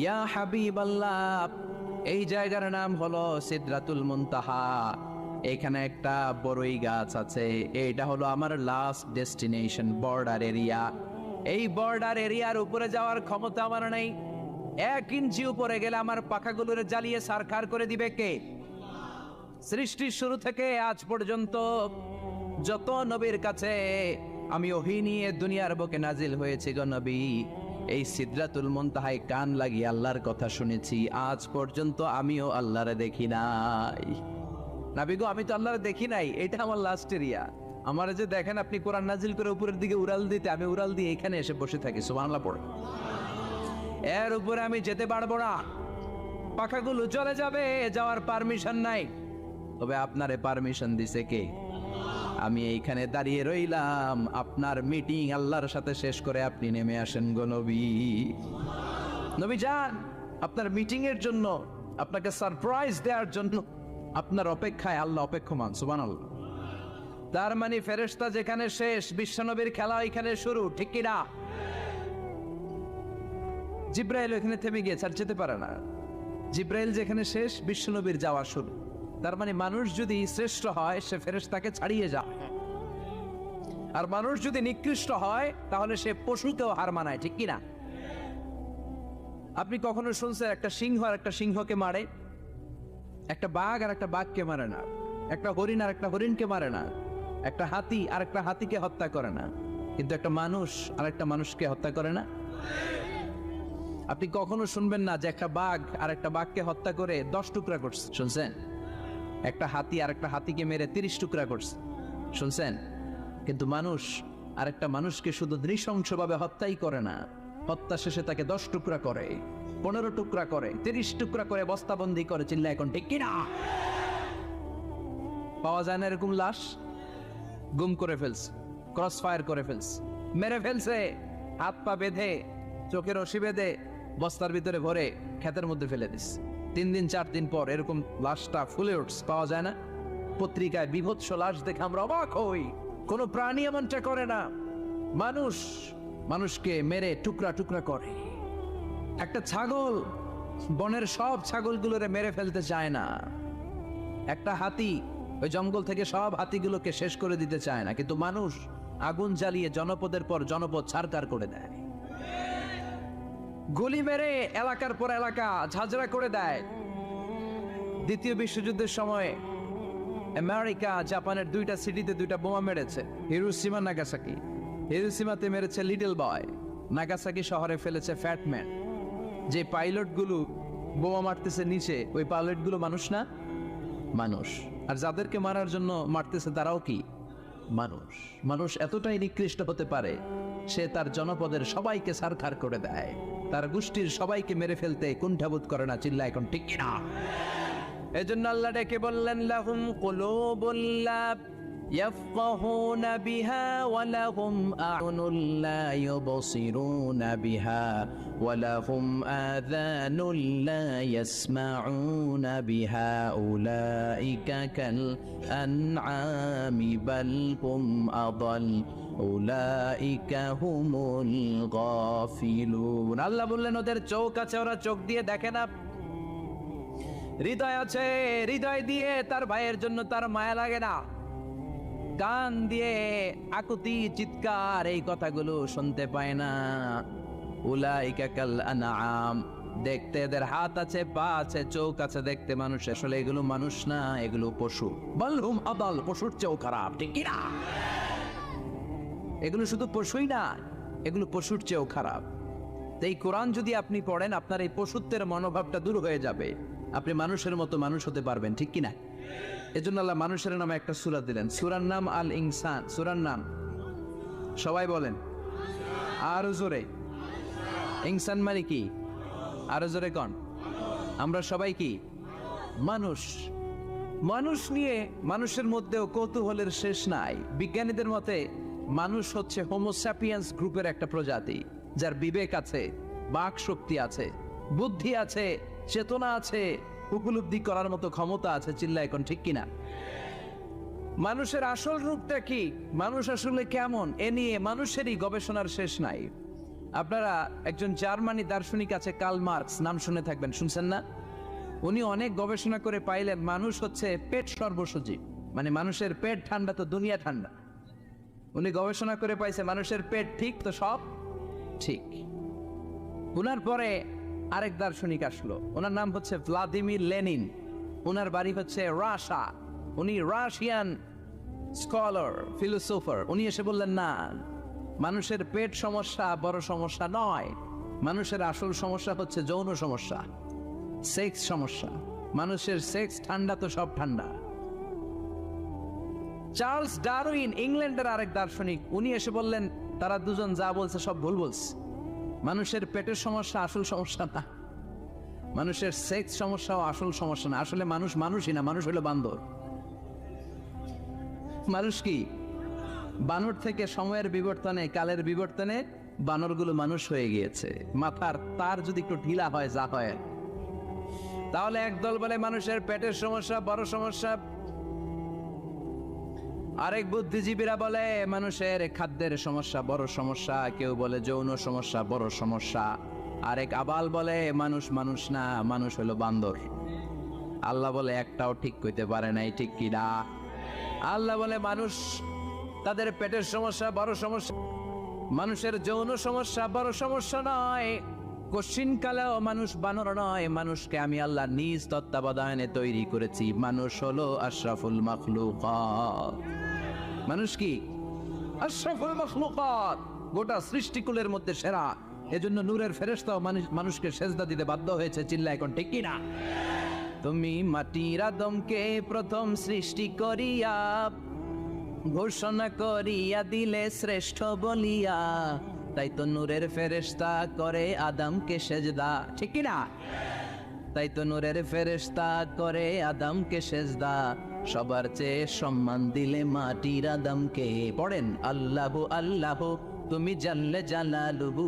ইয়া হাবিবাল্লাহ, এই জায়গার নাম হলো সিদরাতুল মুনতাহা। এখানে একটা বড়ই গাছ আছে, এটা হলো আমার লাস্ট ডেস্টিনেশন, বর্ডার এরিয়া। এই বর্ডার এরিয়ার উপরে যাওয়ার ক্ষমতা আমার নেই। 1 ইঞ্চি উপরে গেলে আমার পাখাগুলোরে জ্বালিয়ে সারখার করে দিবে কে? সৃষ্টির শুরু থেকে আজ পর্যন্ত যত নবীর কাছে আমি ওহী নিয়ে দুনিয়ার বুকে নাজিল হয়েছি গো নবী, এই সিদরাতুল মুনতাহায় কান লাগিয়ে আল্লাহর কথা শুনেছি। আজ পর্যন্ত আমিও আল্লাহরে দেখি নাই। নবী গো, আমি তো আল্লাহরে দেখি নাই, এটা আমার লাস্ট এরিয়া। আমার যে দেখেন আপনি কোরআন নাজিল করে উপরের দিকে উড়াল দিতে, আমি উড়াল দিয়ে এখানে এসে বসে থাকি। সুবহানাল্লাহ পড়ে। এর উপরে আমি যেতে পারবো না, পাখাগুলো চলে যাবে, যাওয়ার পারমিশন নাই। তবে আপনারে পারমিশন দিছে কে? আমি এইখানে দাঁড়িয়ে রইলাম, আপনার মিটিং আল্লাহর সাথে শেষ করে আপনি নেমে আসেন গো নবী। নবী যান, আপনার মিটিং এর জন্য, আপনাকে সারপ্রাইজ দেওয়ার জন্য আপনার অপেক্ষায় আল্লাহ অপেক্ষমান। সুবহানাল্লাহ। তার মানে ফেরেশতা যেখানে শেষ, বিশ্বনবীর খেলা এখানে শুরু, ঠিক কি না? জিব্রাইল এখানে থেমে গিয়েছে, আর যেতে পারে না। জিব্রাইল যেখানে শেষ, বিশ্বনবীর যাওয়া শুরু। তার মানে মানুষ যদি শ্রেষ্ঠ হয়, সে ফেরেশতাকে ছাড়িয়ে যায়, আর মানুষ যদি নিকৃষ্ট হয়, তাহলে সে পশুকেও হার মানায়, ঠিক কি না? আপনি কখনো শুনছেন একটা সিংহ আর একটা সিংহকে মারে? একটা বাঘ আর একটা বাঘকে মারে না, একটা হরিণ আর একটা হরিণকে মারে না, একটা হাতি আর একটা হাতিকে হত্যা করে না, কিন্তু একটা মানুষ আর একটা মানুষকে হত্যা করে না। আপনি কখনো শুনবেন না যে একটা বাঘ আর একটা বাঘকে হত্যা করে 10 টুকরা করছে? শুনছেন? একটা হাতি আর একটা হাতিকে মেরে 30 টুকরা করছে? শুনছেন? কিন্তু মানুষ আর একটা মানুষকে শুধু নৃশংসভাবে হত্যাই করে না, হত্যা শেষে তাকে 10 টুকরা করে, 15 টুকরা করে, 30 টুকরা করে বস্তাবন্দি করে। চিল্লা এখন ঠিক কিনা? পাওয়া যায় না এরকম লাশ? গুম করে ফেলছে, ক্রস ফায়ার করে ফেলছে, মেরে ফেলছে, হাত পা বেঁধে, চোখের রশি বেঁধে বস্তার ভিতরে ভরে ক্ষেতের মধ্যে ফেলে দিস। 3 দিন 4 দিন পর এরকম লাশটা ফুলে উঠছে, পাওয়া যায় না। পত্রিকায় বিভৎস লাশ দেখে আমরা অবাক হই। কোন প্রাণী এমনটা করে না। মানুষ মানুষকে মেরে টুকরা টুকরা করে। একটা ছাগল বনের সব ছাগলগুলোরে মেরে ফেলতে চায় না। একটা হাতি ওই জঙ্গল থেকে সব হাতিগুলোকে শেষ করে দিতে চায় না, কিন্তু মানুষ আগুন জ্বালিয়ে জনপদের পর জনপদ ছারকার করে দেয়, গুলি মেরে এলাকার পর এলাকা ঝাঁঝরা করে দেয়। দ্বিতীয় বিশ্বযুদ্ধের সময় আমেরিকা জাপানের 2টা সিটিতে 2টা বোমা মেরেছে, হিরোশিমা নাগাসাকি। হিরোশিমাতে মেরেছে লিটল বয়, নাগাসাকি শহরে ফেলেছে ফ্যাটম্যান। যে পাইলটগুলো বোমা মারতেছে নিচে, ওই পাইলটগুলো মানুষ না? মানুষ। আর যাদেরকে মারার জন্য মারতেছে তারাও কি মানুষ? মানুষ এতটাই নিকৃষ্ট হতে পারে, সে তার জনপদের সবাইকে ছারখার করে দেয়, তার গোষ্ঠীর সবাইকে মেরে ফেলতে কুণ্ঠাবোধ করে না। চিল্লা এখন ঠিক কিনা? এজন্য আল্লাহ ডেকে বললেন, লাহুম কুলুবুল লা ইয়াফকাহুনা বিহা ওয়া লাহুম আ'য়ুনুল লা ইউবসিরুনা বিহা ওয়া লাহুম আযানুল লা ইয়াসমাউনা বিহা উলাইকা কাল আনআমি বাল হুম আদাল উলাইকা হুমুল গাফিলুন। আল্লাহ বললেন, ওদের চোখ আছে, ওরা চোখ দিয়ে দেখে না। হৃদয় আছে, হৃদয় দিয়ে তার ভাইয়ের জন্য তার মায়া লাগে না। কান দিয়ে আকুতি চিৎকার এই কথাগুলো শুনতে পায় না। উলাইকা কাল আনআম, দেখতে এদের হাত আছে, পা আছে, চোখ আছে, দেখতে মানুষ, আসলে এগুলো মানুষ না, এগুলো পশু। বালহুম আদাল, পশুর চেয়েও খারাপ, ঠিক কি না? এগুলো শুধু পশুই না, এগুলো পশুর চেয়েও খারাপ। এই কোরআন যদি আপনি পড়েন, আপনার এই পশুত্বের মনোভাবটা দূর হয়ে যাবে, আপনি মানুষের মতো মানুষ হতে পারবেন, ঠিক কিনা? এজন্য আল্লাহ মানুষের নামে একটা সূরা দিলেন, সূরার নাম আল ইনসান। সূরার নাম সবাই বলেন আরো জোরে। ইনসান মানে কি? আরো জোরে কোন? আমরা সবাই কি মানুষ। মানুষ নিয়ে মানুষের মধ্যেও কৌতূহলের শেষ নাই। বিজ্ঞানীদের মতে মানুষ হচ্ছে হোমো স্যাপিয়েন্স গ্রুপের একটা প্রজাতি, যার বিবেক আছে, বাক শক্তি আছে, বুদ্ধি আছে, চেতনা আছে, উপলব্ধি করার মতো ক্ষমতা আছে। চিল্লা এখন ঠিক কিনা? মানুষের আসল রূপটা কি, মানুষ আসলে কেমন, এ নিয়ে মানুষেরই গবেষণার শেষ নাই। আপনারা একজন জার্মানি দার্শনিক আছে কার্ল মার্কস, নাম শুনে থাকবেন, শুনছেন না? উনি অনেক গবেষণা করে পাইলেন মানুষ হচ্ছে পেট সর্বসজীব, মানে মানুষের পেট ঠান্ডা তো দুনিয়া ঠান্ডা। উনি গবেষণা করে পাইছে মানুষের পেট ঠিক তো সব ঠিক। উনার পরে আরেক দার্শনিক আসলো, ওনার নাম হচ্ছে ভ্লাদিমির লেনিন। ওনার বাড়ি হচ্ছে রাশিয়া, উনি রাশিয়ান স্কলার ফিলোসোফার। উনি এসে বললেন না, মানুষের পেট সমস্যা বড় সমস্যা নয়, মানুষের আসল সমস্যা হচ্ছে যৌন সমস্যা, সেক্স সমস্যা। মানুষের সেক্স ঠান্ডা তো সব ঠান্ডা। চার্লস ডারউইন ইংল্যান্ডের আরেক দার্শনিক, উনি এসে বললেন তারা দুজন যা বলছে সব ভুল বলছে, মানুষের পেটের সমস্যা আসল সমস্যা না, মানুষের সেক্স সমস্যাও আসল সমস্যা না। আসলে মানুষ মানুষই না, মানুষ হলো বান্দর। মানুষ কি বানর থেকে সময়ের বিবর্তনে, কালের বিবর্তনে বানরগুলো মানুষ হয়ে গিয়েছে। মাথার তার যদি একটু ঢিলা হয়, যা হয়, তাহলে একদল বলে মানুষের পেটের সমস্যা বড় সমস্যা, আরেক বুদ্ধিজীবীরা বলে মানুষের খাদ্যের সমস্যা বড় সমস্যা, কেউ বলে যৌন সমস্যা বড় সমস্যা, আরেক আবাল বলে মানুষ মানুষ না, মানুষ হলো বান্দর। আল্লাহ বলে একটাও ঠিক কইতে পারে নাই, ঠিক কি না? আল্লাহ বলে মানুষ তাদের পেটের সমস্যা বড় সমস্যা, মানুষের যৌন সমস্যা বড় সমস্যা নয়। কশিন কালেও মানুষ বানর নয়, মানুষকে আমি আল্লাহ নিজ তত্ত্বাবধানে তৈরি করেছি। মানুষ হলো আশরাফুল মাখলুকাত। মানুষ কি আশরাফুল মাখলুকাত, গোটা সৃষ্টিকুলের মধ্যে সেরা। এজন্য নূরের ফেরেশতাও মানুষকে সেজদা দিতে বাধ্য হয়েছে। চিল্লা এখন ঠিক কি না? তুমি মাটির আদমকে প্রথম সৃষ্টি করিয়া ঘোষণা করিয়া দিলে শ্রেষ্ঠ বলিয়া, তাই তো নূরের ফেরেশতা করে আদমকে সেজদা, ঠিক কি না? তাই তো নূরের ফেরেশতা করে আদমকে সেজদা, সবার চেয়ে সম্মান দিলে মাটির আদমকে। পড়েন আল্লাহু আল্লাহু তুমি জানলে জালালুহু,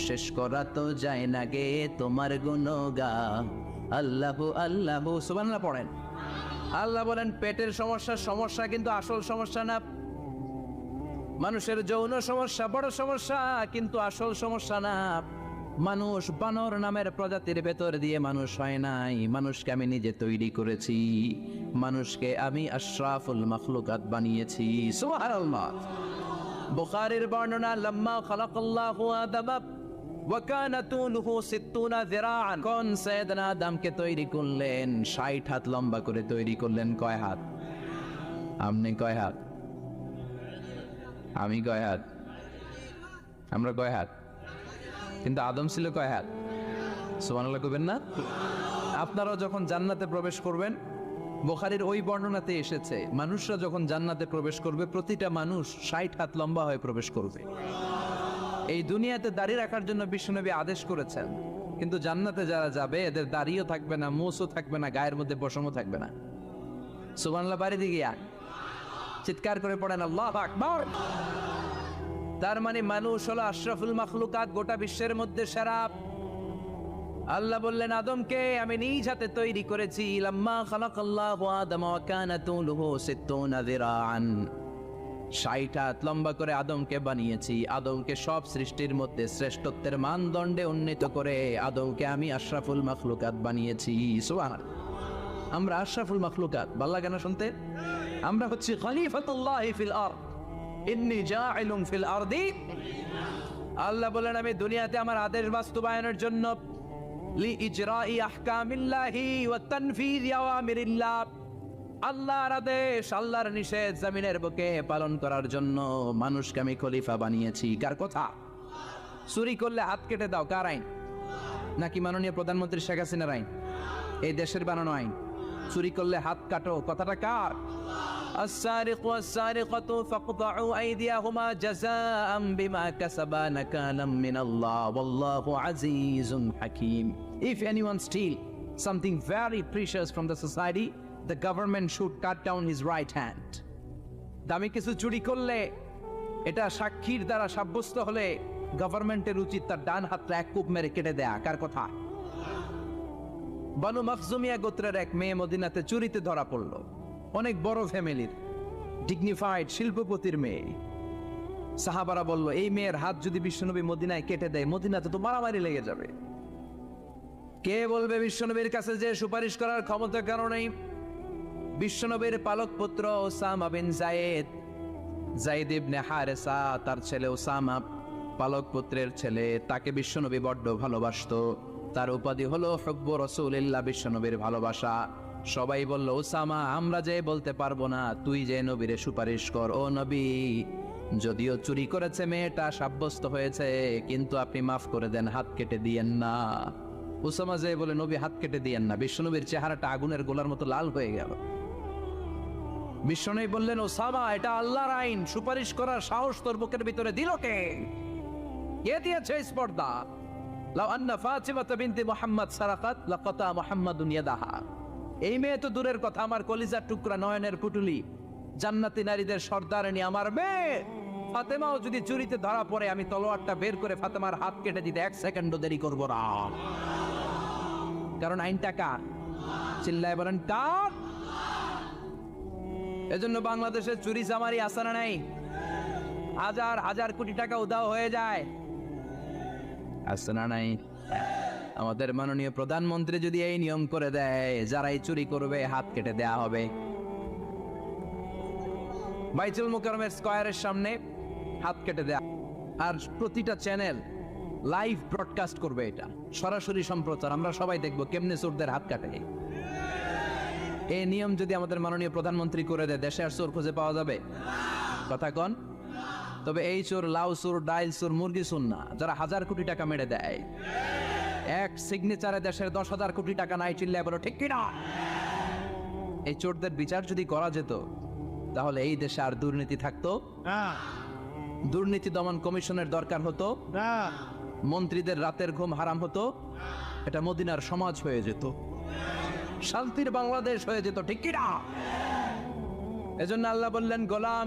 শেষ করা তো যায় না গে তোমার গুণগান। আল্লাহু আল্লাহু সুবহানাল্লাহ পড়েন। আল্লাহ বলেন পেটের সমস্যা সমস্যা, কিন্তু আসল সমস্যা না। মানুষের যৌন সমস্যা বড় সমস্যা, কিন্তু আসল সমস্যা না। মানুষ বানর নামের প্রজাতির ভেতর দিয়ে মানুষ হয় নাই, মানুষকে আমি নিজে তৈরি করেছি। মানুষকে আমি আশরাফুল মাখলুকাত বানিয়েছি। সুবহানাল্লাহ। বুখারীর বর্ণনা, লাম্মা খালাকাল্লাহু আদম ওয়া কানা তুলুহু 60 যিরাআন, কোন সাইয়েদনা আদমকে তৈরি করলেন 60 হাত লম্বা করে তৈরি করলেন। কয় হাত? আপনি কয় হাত? আমি কয় হাত? আমরা কয় হাত? কিন্তু আদম ছিল কয় হাত? সুবহানাল্লাহ কইবেন না? আপনারাও যখন জান্নাতে প্রবেশ করবেন, বুখারীর ওই বর্ণনাতে এসেছে মানুষরা যখন জান্নাতে প্রবেশ করবে প্রতিটা মানুষ 60 হাত লম্বা হয়ে প্রবেশ করবে। এই দুনিয়াতে দাড়ি রাখার জন্য বিশ্বনবী আদেশ করেছেন, কিন্তু জান্নাতে যারা যাবে এদের দাড়িও থাকবে না, মোছও থাকবে না, গায়ের মধ্যে পশমও থাকবে না। সুবহানাল্লাহ বাড়ি দিকে চিৎকার করে পড়েন আল্লাহু আকবার। তার মানে মানুষ হলো আশরাফুল মাখলুকাত, গোটা বিশ্বের মধ্যে সেরা। আল্লাহ বললেন আদমকে আমি নিজ হাতে তৈরি করেছি। লাম্মা খালাকাল্লাহু আদম ওয়া কানা তুলুহু 60 যিরাআন, 60 হাত লম্বা করে আদমকে বানিয়েছি। আদমকে সব সৃষ্টির মধ্যে শ্রেষ্ঠত্বের মানদণ্ডে উন্নীত করে আদমকে আমি আশরাফুল মাখলুকাত বানিয়েছি। সুবহানাল্লাহ। আমরা আশরাফুল মাখলুকাত, ভালো লাগে না শুনতে? আমরা হচ্ছি খলিফাতুল্লাহ ফিল আরদ, ইন্নী জাইলুন ফিল আরদি। আল্লাহ বলেন আমি দুনিয়াতে আমার আদেশ বাস্তবায়নের জন্য লিইজরাই আহকামিল্লাহি ওয়া তানফীযি আওয়ামিরিল্লাহ, আল্লাহর আদেশ আল্লাহর নিষেধ জমিনের বুকে পালন করার জন্য মানুষকে আমি খলিফা বানিয়েছি। কার কথা? চুরি করলে হাত কেটে দাও, কার আইন? নাকি মাননীয় প্রধানমন্ত্রী শেখ হাসিনার আইন? এই দেশের বানানো আইন। চুরি করলে হাত কাটো, কথাটা কার? السارق والسارقة فاقطعوا أيديهما جزاء بما كسبا نكالا من الله والله عزيز حكيم. If anyone steal something very precious from the society, the government should cut down his right hand. দামি কিছু চুরি করলে এটা সাক্ষীর দ্বারা সাব্যস্ত হলে গভর্নমেন্টের উচিত তার ডান হাতটা এক কূপ মেরে কেটে দেয়া। কার কথা? বানু মাখজুমিয়া গোত্রের এক মেয়ে মদিনাতে চুরিতে ধরা পড়ল। অনেক বড় ফ্যামিলির, ডিগনিফাইড শিল্পপতির মেয়ে। সাহাবারা বলল, এই মেয়ের হাত যদি বিশ্বনবী মদিনায় কেটে দেয়, মদিনাতে তো মারামারি লেগে যাবে। কে বলবে বিশ্বনবীর কাছে যে সুপারিশ করার ক্ষমতা কারো নেই? বিশ্বনবীর পালক পুত্র ওসামা বিন যায়েদ, যায়েদ ইবনে হারেসা, তার ছেলে ওসামা, পালক পুত্রের ছেলে, তাকে বিশ্বনবী বড্ড ভালোবাসতো। তার উপাধি হলো হুব্বু রাসূলিল্লাহ, বিশ্বনবীর ভালোবাসা। সবাই বলল, ওসামা, আমরা যে বলতে পারবো না, তুই যে নবীরে সুপারিশ কর। ও নবী, যদিও চুরি করেছে মেয়েটা, সাব্যস্ত হয়েছে, কিন্তু আপনি মাফ করে দেন, হাত কেটে দিয়েন না। ওসামা যে বলে, নবী হাত কেটে দিয়েন না। বিশ্বনবীর চেহারাটা আগুনের গোলার মতো লাল হয়ে গেল। বিশ্বনবী বললেন, ওসামা, এটা আল্লাহর আইন, সুপারিশ করার সাহস তোর বুকের ভিতরে দিল কে? কে দিয়েছে স্পর্ধা? লাউ আন্না ফাতিমাতা বিনতি মুহাম্মদ সারাকাত লাকাতা মুহাম্মাদুন ইয়াদাহা। এই মেয়ে তো দূরের কথা, আমার কলিজার টুকরা, নয়নের পুটুলি, জান্নাতি নারীদের সর্দারিনী আমার মেয়ে ফাতেমাও যদি চুরিতে ধরা পড়ে, আমি তলোয়ারটা বের করে ফাতেমার হাত কেটে দিতে 1 সেকেন্ডও দেরি করব না। কারণ আইনটা কার? চিল্লায় বলেন, কার? এজন্য বাংলাদেশের চুরি চামারি আসানা নাই, হাজার হাজার কোটি টাকা উধাও হয়ে যায়, আসানা নাই। আমাদের মাননীয় প্রধানমন্ত্রী যদি এই নিয়ম করে দেয়, যারাই চুরি করবে হাত কেটে দেয়া হবে। বাইতুল মুকাররমের স্কয়ারের সামনে হাত কেটে দেয়া, আর প্রতিটা চ্যানেল লাইভ ব্রডকাস্ট করবে, এটা সরাসরি সম্প্রচার, আমরা সবাই দেখবো কেমনে চোরদের হাত কাটে। এই নিয়ম যদি আমাদের মাননীয় প্রধানমন্ত্রী করে দেয়, দেশে আর চোর খুঁজে পাওয়া যাবে? কথা কন। তবে এই চোর লাউ চোর, ডাইল চোর, মুরগি চোর না, যারা হাজার কোটি টাকা মেরে দেয়। এক সিগনেচারে দেশের 10,000 কোটি টাকা নাই, চিল্লায় বলো ঠিক কিনা? এই চোরদের বিচার যদি করা যেত, তাহলে এই দেশে আর দুর্নীতি থাকতো না। দুর্নীতি দমন কমিশনের দরকার হতো না। মন্ত্রীদের রাতের ঘুম হারাম হতো। এটা মদিনার সমাজ হয়ে যেত, শান্তির বাংলাদেশ হয়ে যেত, ঠিক কিনা? এজন্য আল্লাহ বললেন, গোলাম